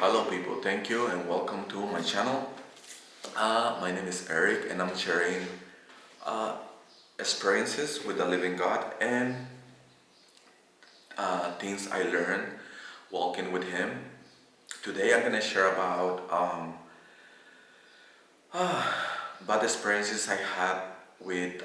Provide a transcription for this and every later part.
Hello people, thank you and welcome to my channel. My name is Eric and I'm sharing uh, experiences with the living God and things I learned walking with Him. Today I'm going to share about bad experiences I had with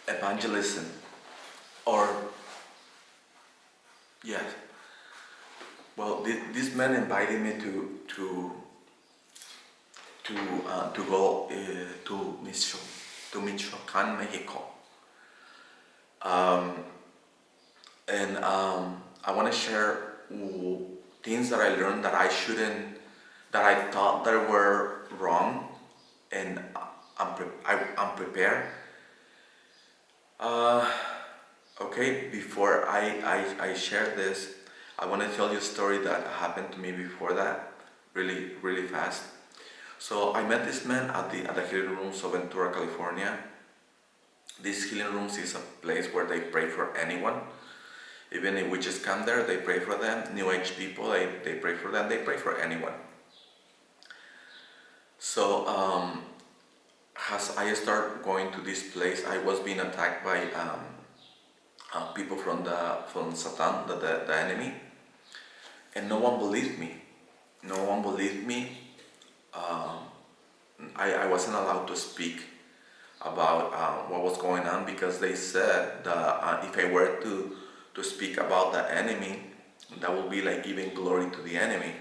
evangelism or yes. Well, this man invited me to go to Michoacan, Mexico. And I want to share things that I learned that I shouldn't, that I thought that were wrong, and I'm prepared. Uh, okay, before I share this, I want to tell you a story that happened to me before that, really fast. So I met this man at the healing rooms of Ventura, California. These healing rooms is a place where they pray for anyone. Even if witches come there, they pray for them. New Age people, they pray for them. They pray for anyone. So as I started going to this place, I was being attacked by people from Satan, the enemy, and no one believed me. No one believed me. I wasn't allowed to speak about what was going on because they said that if I were to speak about the enemy, that will be like giving glory to the enemy.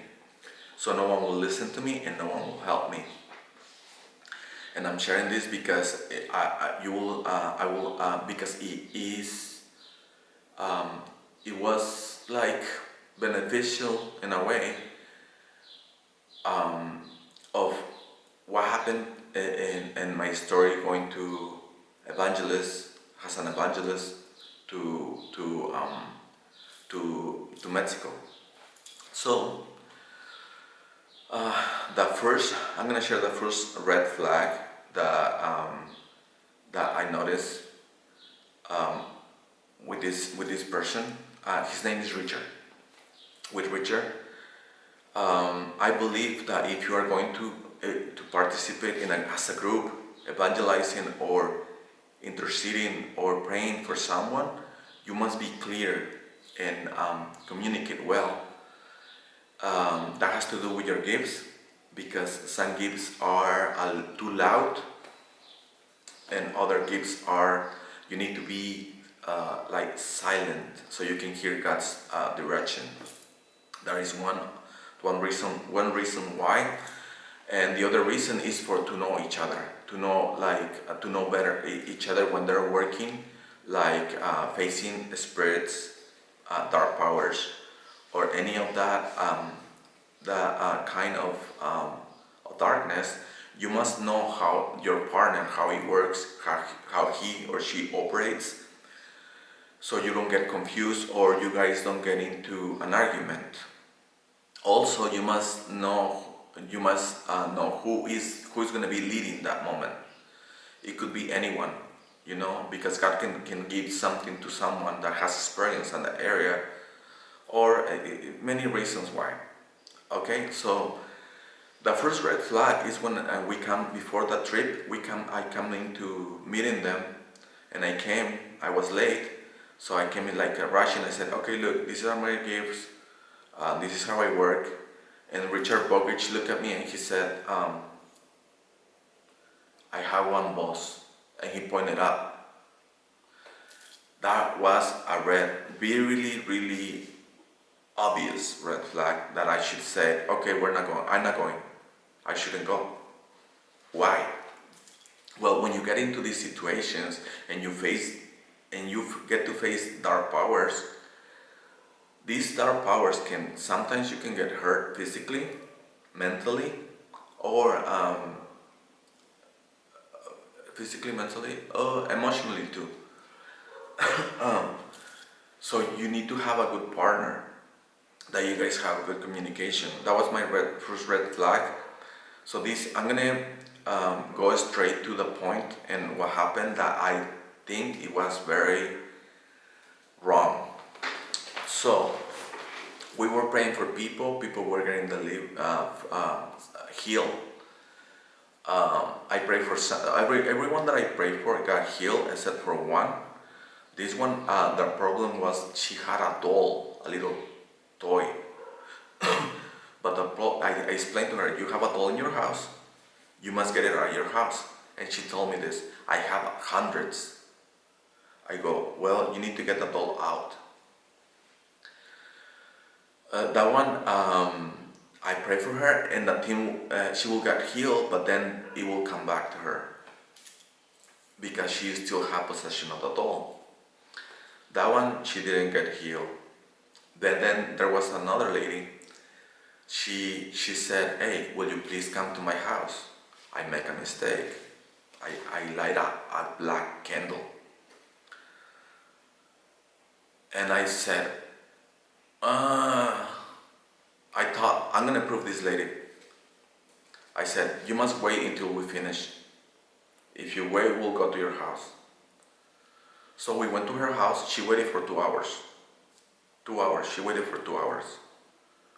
So no one will listen to me and no one will help me. And I'm sharing this because because it was like beneficial in a way of what happened in my story going to evangelist as an evangelist to to um, to Mexico. So I'm gonna share the first red flag that I noticed with this person. His name is Richard. With Richard, I believe that if you are going to participate as a group, evangelizing or interceding or praying for someone, you must be clear and communicate well. That has to do with your gifts, because some gifts are too loud and other gifts are you need to be like silent so you can hear God's direction. That is one reason why, and the other reason is for to know each other, to know better each other when they're working, like facing spirits, dark powers, or any of that kind of darkness. You must know how your partner, how he works, how he or she operates, so you don't get confused or you guys don't get into an argument. Also, you must know who is going to be leading that moment. It could be anyone, because God can give something to someone that has experience in the area, or many reasons why. Okay, so the first red flag is when we come before the trip. I come into meeting them, and I was late, so I came in like a rush, and I said, okay, look, these are my gifts, this is how I work. And Richard Bogich looked at me and he said, I have one boss, and he pointed up. That was a really obvious red flag that I should say, okay, we're not going, I'm not going, I shouldn't go. Why? Well, when you get into these situations and you get to face dark powers, these dark powers sometimes you can get hurt physically, mentally, or emotionally too. So you need to have a good partner, that you guys have good communication. That was my first red flag. So I'm gonna go straight to the point, and what happened that I think it was very wrong. So We were praying for people. People were getting healed. I prayed for everyone that I prayed for got healed except for one. This one, the problem was she had a doll, a little toy. But I explained to her, you have a doll in your house, you must get it out of your house. And she told me this, I have hundreds. I go, well, you need to get the doll out. That one, I pray for her, and the thing, she will get healed, but then it will come back to her because she still have possession of the doll. That one, she didn't get healed. Then there was another lady. She said, hey, will you please come to my house? I make a mistake. I light a black candle. And I said, I thought, I'm gonna prove this lady. I said, you must wait until we finish. If you wait, we'll go to your house. So we went to her house. She waited for 2 hours. 2 hours, she waited for 2 hours.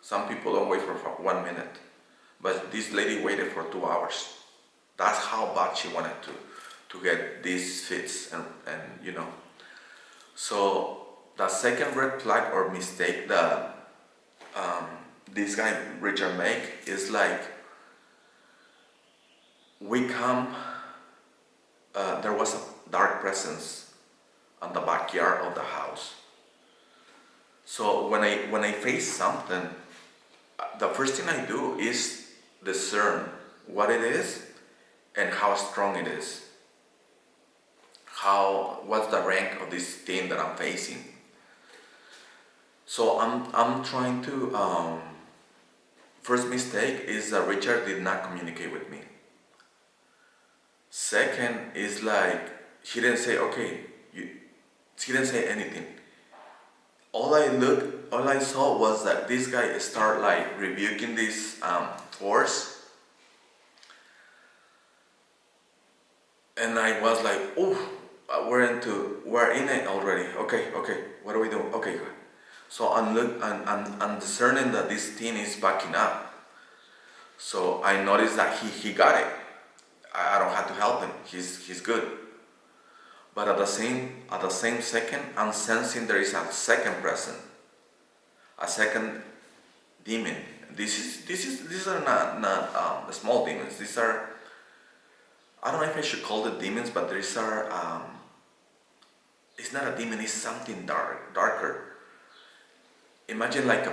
Some people don't wait for 1 minute. But this lady waited for 2 hours. That's how bad she wanted to get these fits and you know. So the second red flag or mistake that this guy Richard make is like, we come, there was a dark presence on the backyard of the house. So when I face something, the first thing I do is discern what it is and how strong it is. What's the rank of this thing that I'm facing? So I'm trying to. First mistake is that Richard did not communicate with me. Second is like he didn't say okay. He didn't say anything. All I saw was that this guy started like rebuking this force, and I was like, oh, we're in it already. Okay, what do we do? Okay, good. So I'm discerning that this thing is backing up. So I noticed that he got it. I don't have to help him. He's good. But at the same second, I'm sensing there is a second present, a second demon. These are not small demons. These are, I don't know if I should call them demons, but these are it's not a demon. It's something darker. Imagine like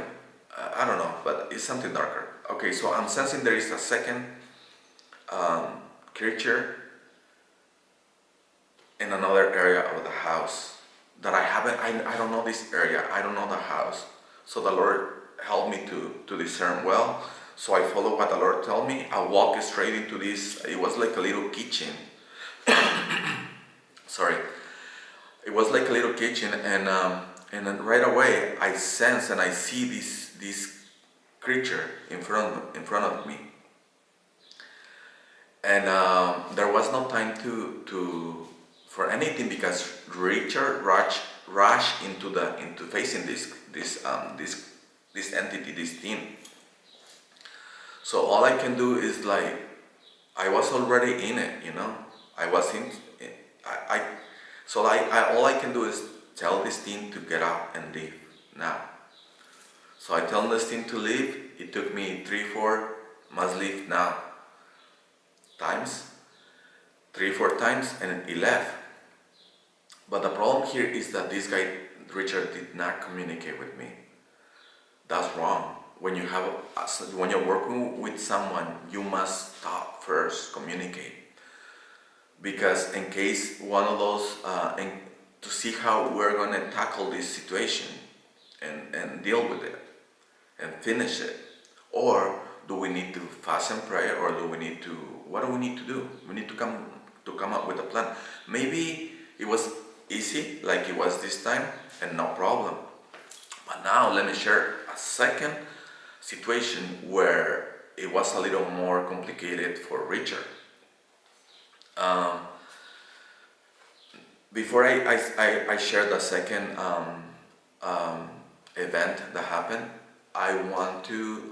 I don't know, but it's something darker. Okay, so I'm sensing there is a second creature in another area of the house that I don't know this area, I don't know the house. So the Lord helped me to discern well. So I follow what the Lord told me. I walk straight into this, it was like a little kitchen. Sorry. It was like a little kitchen, and then right away I sense and I see this creature in front of me. And there was no time for anything because Richard rushed into facing this entity, this thing. So all I can do is like, I was already in it, you know. I was in. So all I can do is tell this thing to get up and leave now. So I tell this thing to leave. It took me 3-4 must leave now times, 3-4 times, and he left. But the problem here is that this guy Richard did not communicate with me. That's wrong. When you're working with someone, you must stop first, communicate. Because in case one of those, to see how we're going to tackle this situation and deal with it and finish it. Or do we need to fast and pray, or what do we need to do? We need to come up with a plan. Maybe it was easy like it was this time and no problem. But now let me share a second situation where it was a little more complicated for Richard. Before I share the second event that happened, I want to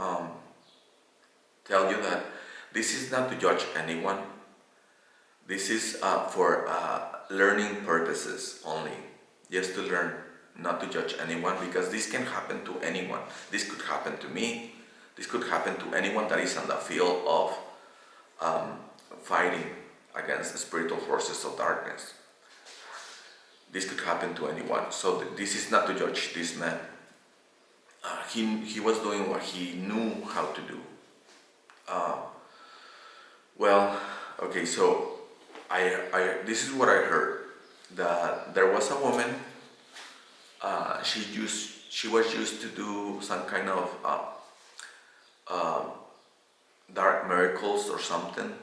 tell you that this is not to judge anyone. This is for learning purposes only, just to learn, not to judge anyone, because this can happen to anyone. This could happen to me. This could happen to anyone that is on the field of fighting against the spiritual forces of darkness. This could happen to anyone. So this is not to judge this man. He was doing what he knew how to do. Uh, well, okay, so this is what I heard, that there was a woman. She was used to do some kind of uh, dark miracles or something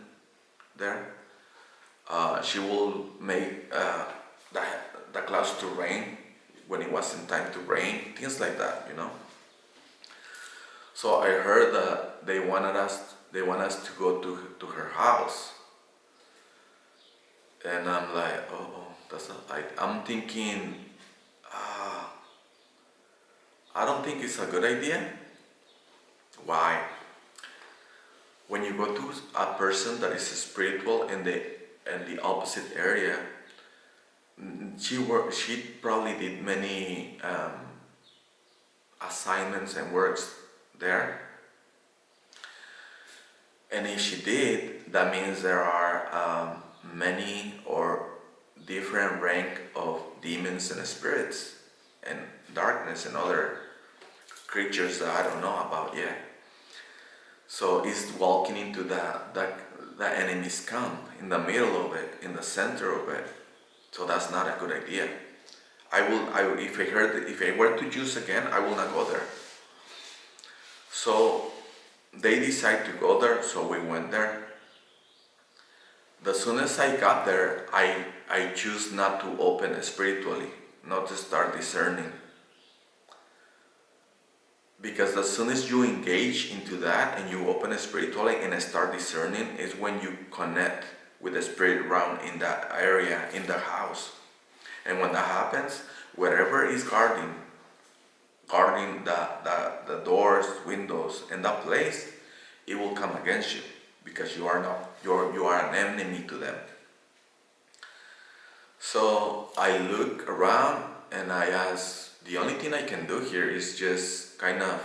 there. She will make the clouds to rain when it wasn't time to rain, things like that. So I heard that they want us to go to her house, and I'm like, oh, that's not. I'm thinking, I don't think it's a good idea. Why? When you go to a person that is spiritual in the opposite area, she probably did many assignments and works there, and if she did, that means there are many or different rank of demons and spirits and darkness and other creatures that I don't know about yet. So it's walking into the enemy's camp, in the middle of it, in the center of it. So that's not a good idea. If I were to choose again, I will not go there. So they decide to go there, so we went there. As soon as I got there, I choose not to open spiritually, not to start discerning. Because as soon as you engage into that and you open spiritually and start discerning, is when you connect with the spirit realm in that area, in the house. And when that happens, whatever is guarding the doors, windows, and that place, it will come against you, because you are an enemy to them. So I look around and I ask, the only thing I can do here is just kind of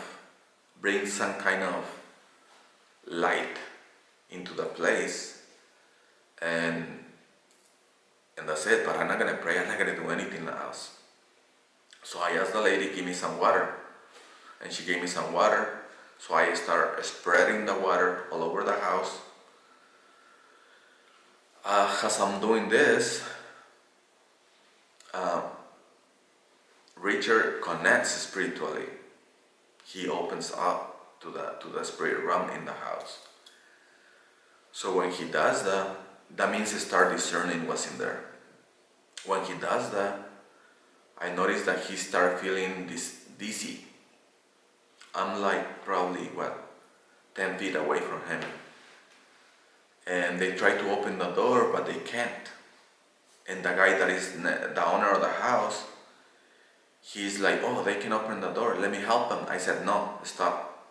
bring some kind of light into the place, and that's it. But I'm not gonna pray, I'm not gonna do anything else. So I asked the lady, give me some water, and she gave me some water. So I start spreading the water all over the house. As I'm doing this, Richard connects spiritually. He opens up to the spirit realm in the house. So when he does that, that means he start discerning what's in there. When he does that, I notice that he start feeling this dizzy. I'm like probably 10 feet away from him. And they try to open the door, but they can't. And the guy that is the owner of the house, he's like, oh, they can open the door, let me help them. I said, no, stop.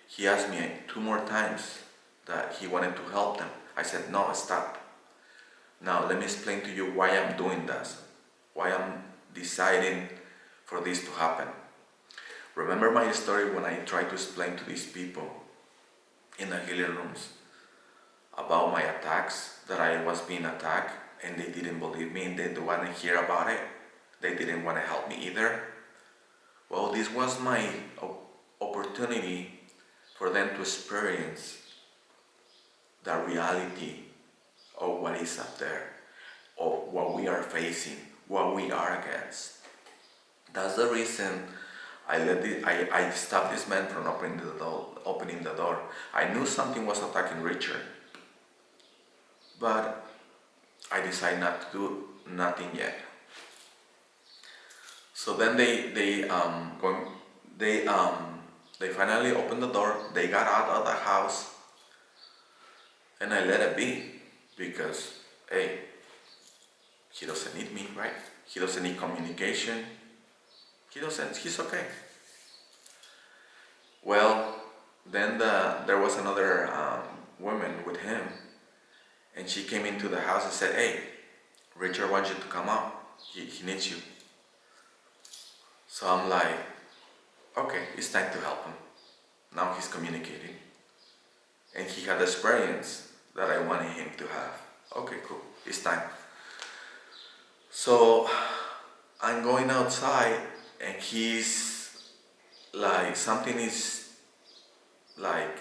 He asked me 2 more times that he wanted to help them. I said, no, stop. Now let me explain to you why I'm doing this, why I'm deciding for this to happen. Remember my story when I tried to explain to these people in the healing rooms about my attacks, that I was being attacked, and they didn't believe me and they didn't want to hear about it. They didn't want to help me either. Well, this was my opportunity for them to experience the reality of what is up there, of what we are facing, what we are against. That's the reason I stopped this man from opening the door. I knew something was attacking Richard, but I decided not to do nothing yet. So then they finally opened the door. They got out of the house, and I let it be, because hey, he doesn't need me, right? He doesn't need communication. He's okay. Well, then there was another woman with him, and she came into the house and said, "Hey, Richard wants you to come out. He needs you." So I'm like, okay, it's time to help him. Now he's communicating, and he had experience that I wanted him to have. Okay, cool. It's time. So I'm going outside, and he's like, something is like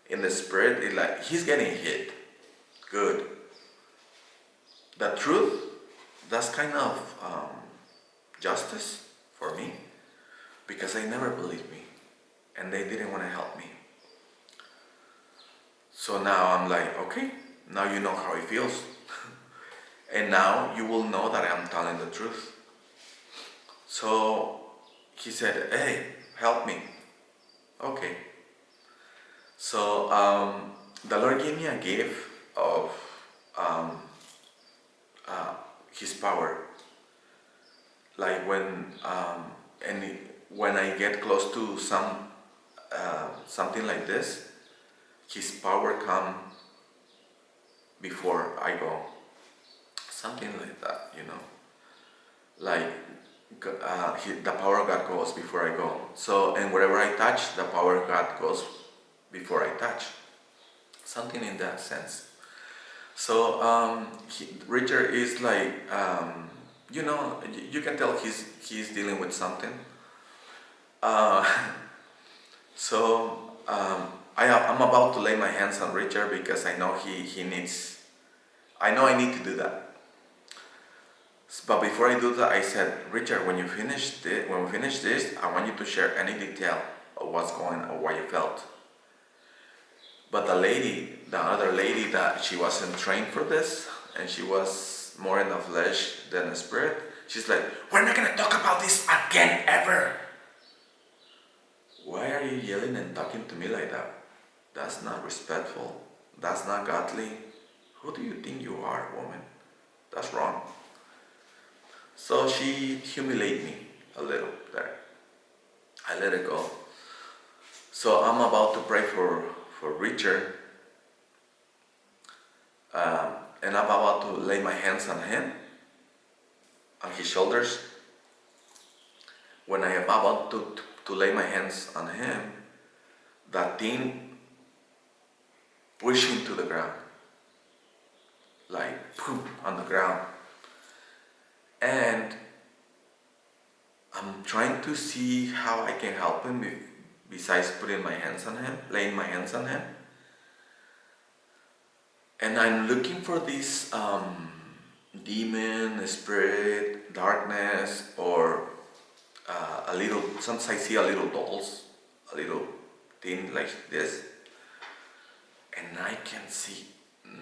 in the spirit. It like he's getting hit. Good. The truth, that's kind of justice for me, because they never believed me and they didn't want to help me. So now I'm like, okay, now you know how it feels. And now you will know that I'm telling the truth. So he said, hey, help me. Okay. So the Lord gave me a gift of um, His power. Like when I get close to something like this, His power come before I go. Something like that, Like the power of God goes before I go. So, and wherever I touch, the power of God goes before I touch. Something in that sense. So Richard is like, you can tell he's dealing with something. Uh, so I'm about to lay my hands on Richard because I know he needs. I know I need to do that. But before I do that, I said, Richard, when we finish this, I want you to share any detail of what's going or what you felt. But the other lady, that she wasn't trained for this, and she was more in the flesh than the spirit, she's like, we're not gonna talk about this again ever. Why are you yelling and talking to me like that? That's not respectful. That's not godly. Who do you think you are, woman? That's wrong. So she humiliated me a little there. I let it go. So I'm about to pray for Richard, and I'm about to lay my hands on him, on his shoulders. When I am about to lay my hands on him, that thing pushed him to the ground, like poof, on the ground. And I'm trying to see how I can help him besides putting my hands on him, laying my hands on him. And I'm looking for this demon, spirit, darkness, or sometimes I see a little dolls, a little thing like this, and I can't see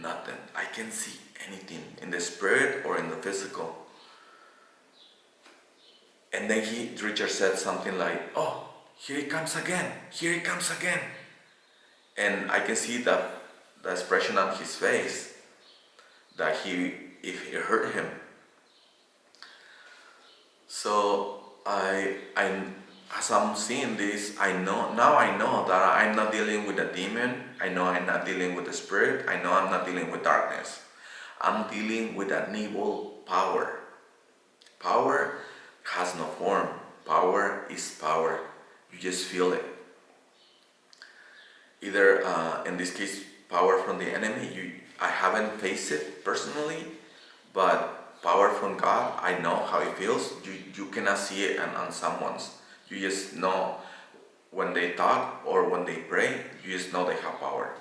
nothing. I can't see anything in the spirit or in the physical. And then Richard said something like, oh, here he comes again, here he comes again. And I can see the expression on his face that if it hurt him. So as I'm seeing this, I know that I'm not dealing with a demon. I know I'm not dealing with the spirit. I know I'm not dealing with darkness. I'm dealing with an evil power. Power has no form. Power is power. You just feel it. Either in this case, power from the enemy. I haven't faced it personally, but power from God, I know how it feels. You cannot see it on someone's. You just know when they talk or when they pray, you just know they have power.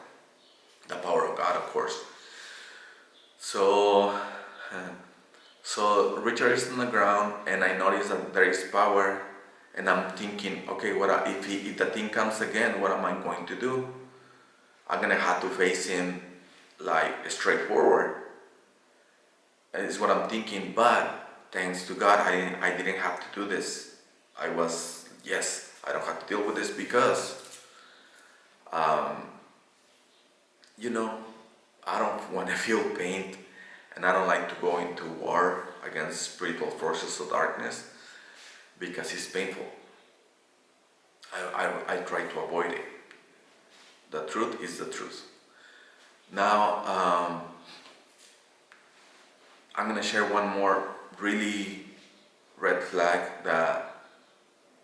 The power of God, of course. So Richard is on the ground, and I notice that there is power, and I'm thinking, okay, if the thing comes again, what am I going to do? I'm gonna have to face him like straightforward. Is what I'm thinking, but thanks to God, I didn't have to do this. I don't have to deal with this because, I don't want to feel pain, and I don't like to go into war against spiritual forces of darkness because it's painful. I try to avoid it. The truth is the truth. Now, I'm gonna share one more really red flag that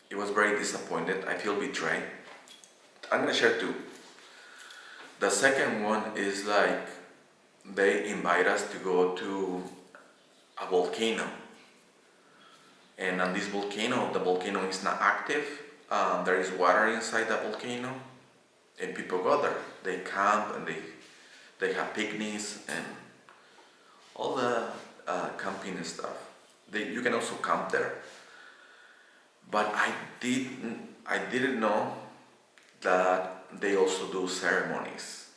it was very disappointed. I feel betrayed. I'm gonna share two. The second one is like they invite us to go to a volcano, and on this volcano, the volcano is not active. There is water inside the volcano, and people go there. They camp and they have picnics and all the camping and stuff. You can also camp there. But I didn't know that they also do ceremonies,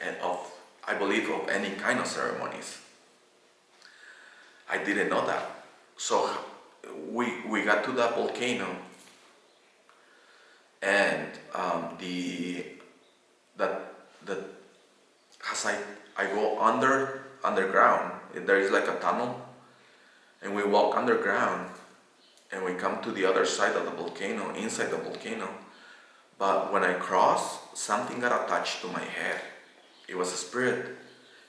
and I believe of any kind of ceremonies. I didn't know that. So we got to that volcano, and the as I go underground, there is like a tunnel, and we walk underground, and we come to the other side of the volcano, inside the volcano. But when I crossed, something got attached to my head. It was a spirit,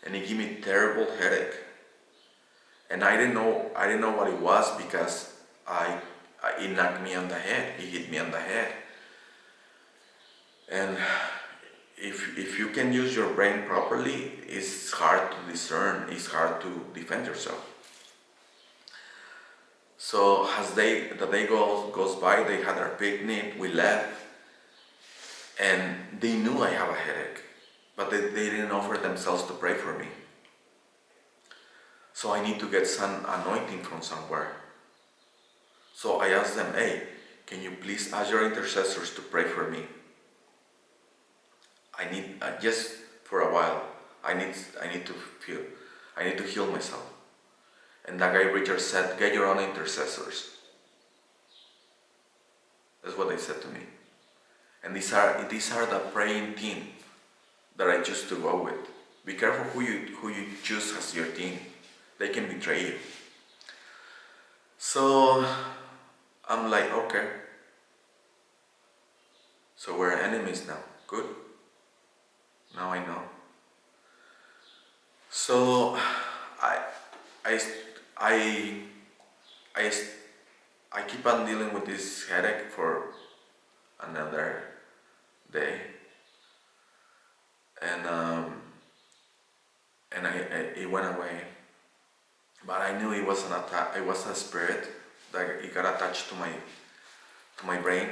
and it gave me terrible headache. And I didn't know what it was, because it knocked me on the head. It hit me on the head. And if you can use your brain properly, it's hard to discern. It's hard to defend yourself. So as the day goes by, they had their picnic. We left, and they knew I have a headache, but they didn't offer themselves to pray for me. So I need to get some anointing from somewhere. So I asked them, hey, can you please ask your intercessors to pray for me? I need, just for a while, I need to heal myself. And that guy Richard said, get your own intercessors. That's what they said to me. And these are the praying team that I choose to go with. Be careful who you choose as your team. They can betray you. So I'm like, okay. So we're enemies now. Good. Now I know. So I keep on dealing with this headache for another day, and it went away. But I knew it was an attack. It was a spirit that it got attached to my brain,